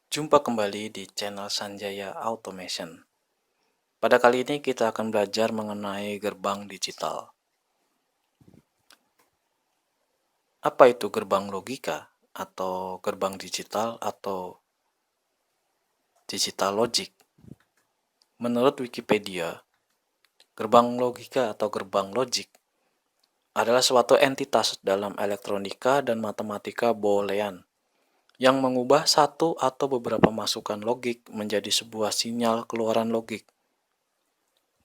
Jumpa kembali di channel Sanjaya Automation. Pada kali ini kita akan belajar mengenai gerbang digital. Apa itu gerbang logika atau gerbang digital atau digital logic? Menurut Wikipedia, gerbang logika atau gerbang logik adalah suatu entitas dalam elektronika dan matematika boolean yang mengubah satu atau beberapa masukan logik menjadi sebuah sinyal keluaran logik.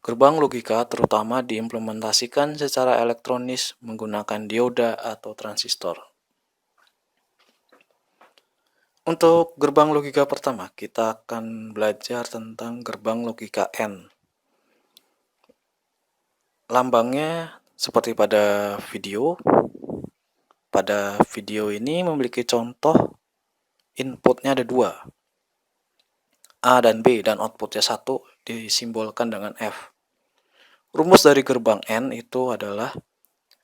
Gerbang logika terutama diimplementasikan secara elektronis menggunakan dioda atau transistor. Untuk gerbang logika pertama, kita akan belajar tentang gerbang logika N. Lambangnya seperti pada video. Pada video ini memiliki contoh inputnya ada dua, A dan B, dan outputnya 1 disimbolkan dengan F. Rumus dari gerbang N itu adalah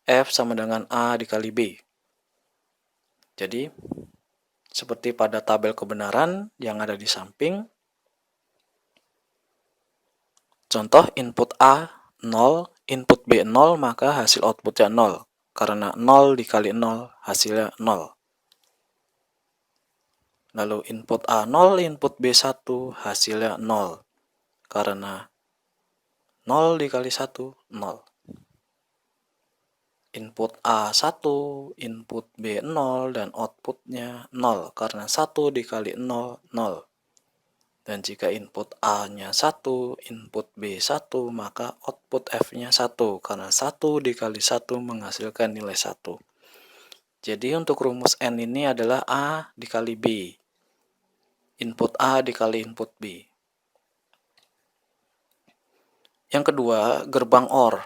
F sama dengan A dikali B. Jadi, seperti pada tabel kebenaran yang ada di samping, contoh input A 0, input B 0, maka hasil outputnya 0. Karena 0 dikali 0 hasilnya 0. Lalu input A 0, input B 1, hasilnya 0. Karena 0 dikali 1, 0. Input A 1, input B 0, dan outputnya 0. Karena 1 dikali 0, 0. Dan jika input A-nya 1, input B 1, maka output F-nya 1, karena 1 dikali 1 menghasilkan nilai 1. Jadi untuk rumus N ini adalah A dikali B. Input A dikali input B. Yang kedua, gerbang OR.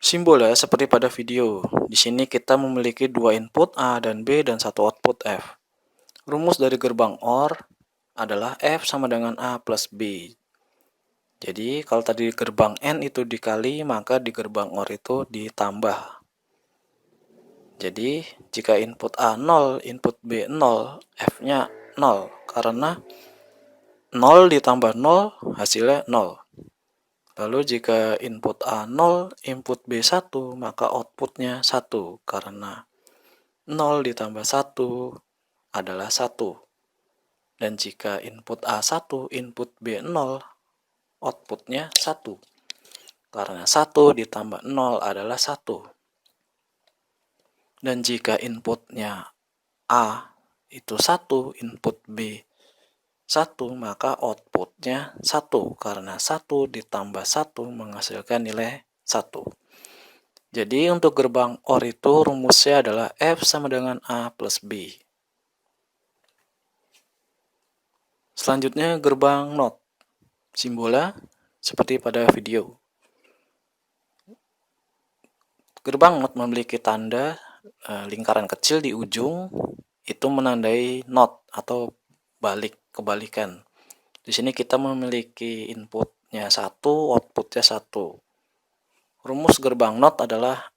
Simbolnya seperti pada video. Di sini kita memiliki dua input A dan B dan satu output F. Rumus dari gerbang OR adalah F sama dengan A plus B. Jadi kalau tadi gerbang N itu dikali, maka di gerbang OR itu ditambah. Jadi jika input A 0, input B 0, F-nya 0. Karena 0 ditambah 0 hasilnya 0. Lalu jika input A 0, input B 1, maka outputnya 1. Karena 0 ditambah 1 adalah 1. Dan jika input A 1, input B 0, outputnya 1. Karena 1 ditambah 0 adalah 1. Dan jika inputnya A itu 1, input B 1, maka outputnya 1. Karena 1 ditambah 1 menghasilkan nilai 1. Jadi untuk gerbang OR itu rumusnya adalah F sama dengan A plus B. Selanjutnya gerbang NOT. Simbolnya seperti pada video. Gerbang NOT memiliki tanda lingkaran kecil di ujung, itu menandai NOT atau kebalikan. Di sini kita memiliki inputnya 1, outputnya 1. Rumus gerbang NOT adalah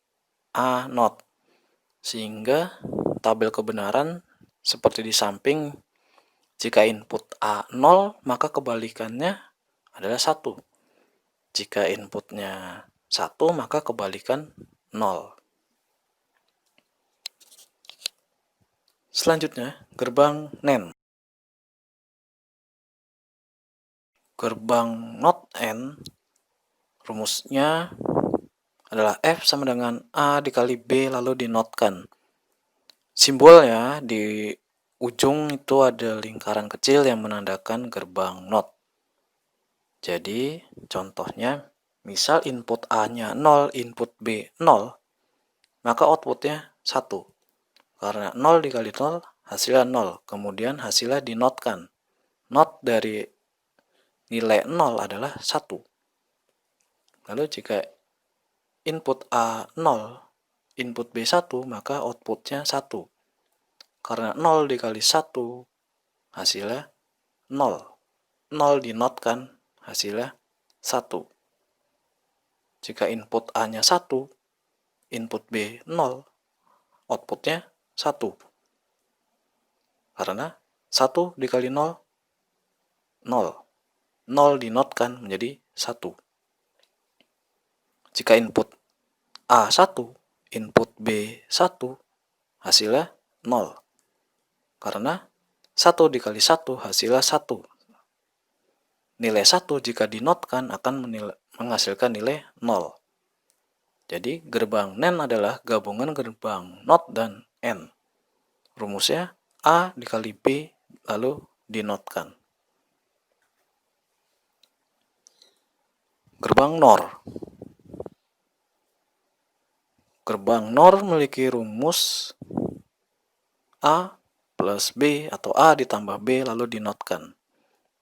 A NOT. Sehingga tabel kebenaran seperti di samping, jika input A 0, maka kebalikannya adalah 1. Jika inputnya 1, maka kebalikan 0. Selanjutnya, gerbang NAND. Gerbang NOT N, rumusnya adalah F sama dengan A dikali B lalu dinotkan. Simbolnya di ujung itu ada lingkaran kecil yang menandakan gerbang NOT. Jadi contohnya, misal input A-nya 0, input B 0, maka outputnya 1. Karena 0 dikali 0 hasilnya 0. Kemudian hasilnya dinotkan. Not dari nilai 0 adalah 1. Lalu jika input A 0, input B 1, maka outputnya 1. Karena 0 dikali 1 hasilnya 0. 0 dinotkan hasilnya 1. Jika input A-nya 1, input B 0, outputnya 1. Karena 1 dikali 0, 0. 0 dinotkan menjadi 1. Jika input A1, input B1, hasilnya 0. Karena 1 dikali 1 hasilnya 1. Nilai 1 jika dinotkan akan menghasilkan nilai 0. Jadi gerbang NAND adalah gabungan gerbang NOT dan AND. Rumusnya A dikali B lalu dinotkan. Gerbang NOR. Gerbang NOR memiliki rumus A plus B atau A ditambah B lalu dinotkan.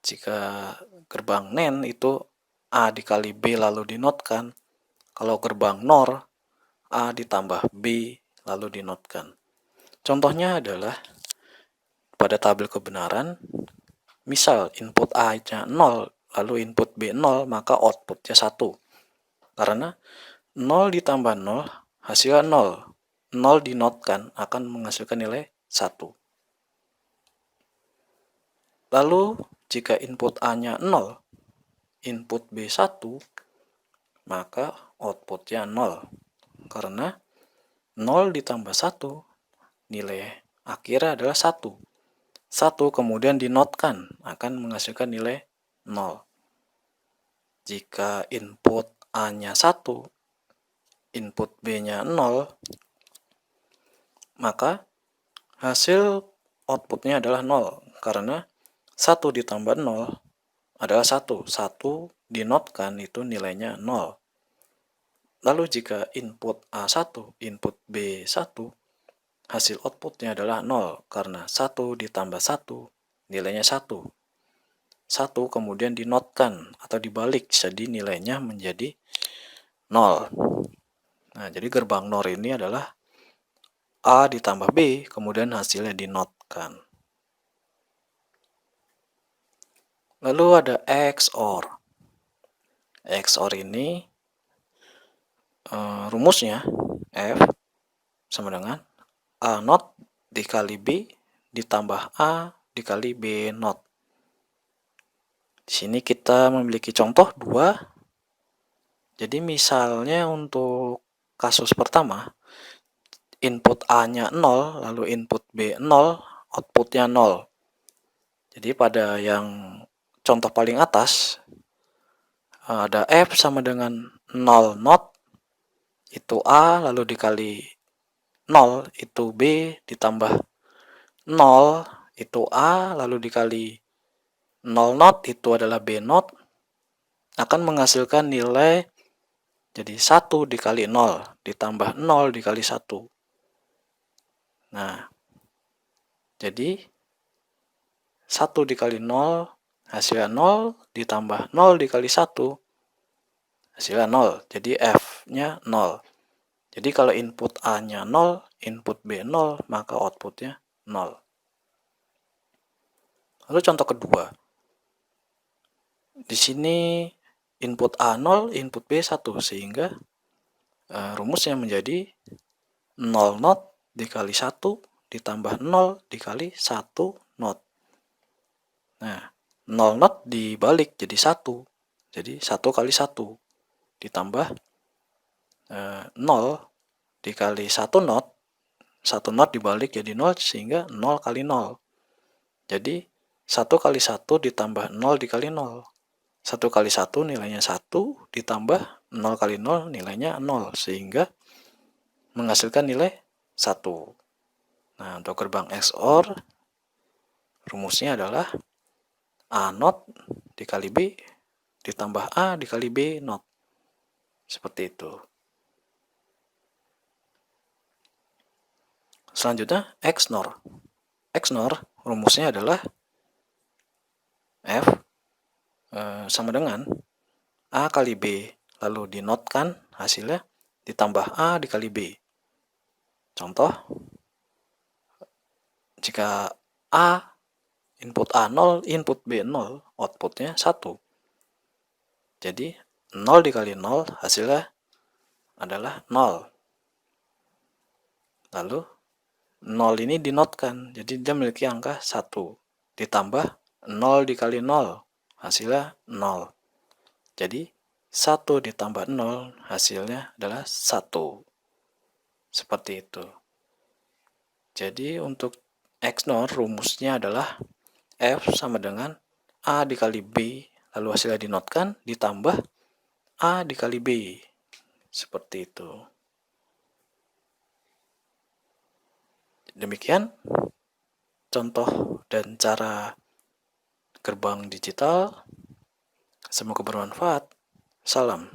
Jika gerbang NAND itu A dikali B lalu dinotkan. Kalau gerbang NOR A ditambah B lalu dinotkan. Contohnya adalah pada tabel kebenaran, misal input A-nya 0 lalu input B 0, maka outputnya 1. Karena 0 ditambah 0 hasilnya 0. 0 dinotkan akan menghasilkan nilai 1. Lalu jika input A-nya 0, input B 1, maka outputnya 0. Karena 0 ditambah 1, nilai akhirnya adalah 1. 1 kemudian dinotkan akan menghasilkan nilai 0. Jika input A-nya 1, input B-nya 0, maka hasil outputnya adalah 0. Karena 1 ditambah 0 adalah 1. 1 dinotkan itu nilainya 0. Lalu jika input A1, input B1, hasil outputnya adalah 0. Karena 1 ditambah 1 nilainya 1. 1 kemudian dinotkan atau dibalik, jadi nilainya menjadi 0. Nah, jadi gerbang NOR ini adalah A ditambah B, kemudian hasilnya dinotkan. Lalu ada XOR. XOR ini rumusnya F sama dengan A not dikali B ditambah A dikali B not. Di sini kita memiliki contoh 2. Jadi misalnya untuk kasus pertama, input A-nya 0, lalu input B 0, outputnya 0. Jadi pada yang contoh paling atas, ada F sama dengan 0 not, itu A, lalu dikali 0, itu B, ditambah 0, itu A, lalu dikali 0 not, itu adalah B not, akan menghasilkan nilai jadi 1 dikali 0, ditambah 0 dikali 1. Nah, jadi 1 dikali 0, hasilnya 0, ditambah 0 dikali 1, hasilnya 0. Jadi F-nya 0. Jadi kalau input A-nya 0, input B 0, maka outputnya 0. Lalu contoh kedua. Di sini input A 0, input B 1, sehingga rumusnya menjadi 0 not dikali 1 ditambah 0 dikali 1 not. Nah, 0 not dibalik jadi 1. Jadi 1 kali 1 ditambah 0 dikali 1 not. 1 not dibalik jadi 0 sehingga 0 kali 0. Jadi 1 kali 1 ditambah 0 dikali 0. 1 kali 1 nilainya 1 ditambah 0 kali 0 nilainya 0. Sehingga menghasilkan nilai 1. Nah, untuk gerbang XOR rumusnya adalah A not dikali B ditambah A dikali B not. Seperti itu. Selanjutnya XNOR. XNOR rumusnya adalah F sama dengan A kali B lalu dinotkan hasilnya ditambah A dikali B. Contoh, jika A input A 0, input B 0, outputnya 1. Jadi 0 dikali 0 hasilnya adalah 0. Lalu 0 ini dinotkan, jadi dia memiliki angka 1. ditambah 0 dikali 0, hasilnya 0. Jadi 1 ditambah 0 hasilnya adalah 1. Seperti itu. Jadi untuk XNOR rumusnya adalah F sama dengan A dikali B, lalu hasilnya dinotkan, ditambah A dikali B. Seperti itu. Demikian contoh dan cara gerbang digital. Semoga bermanfaat. Salam.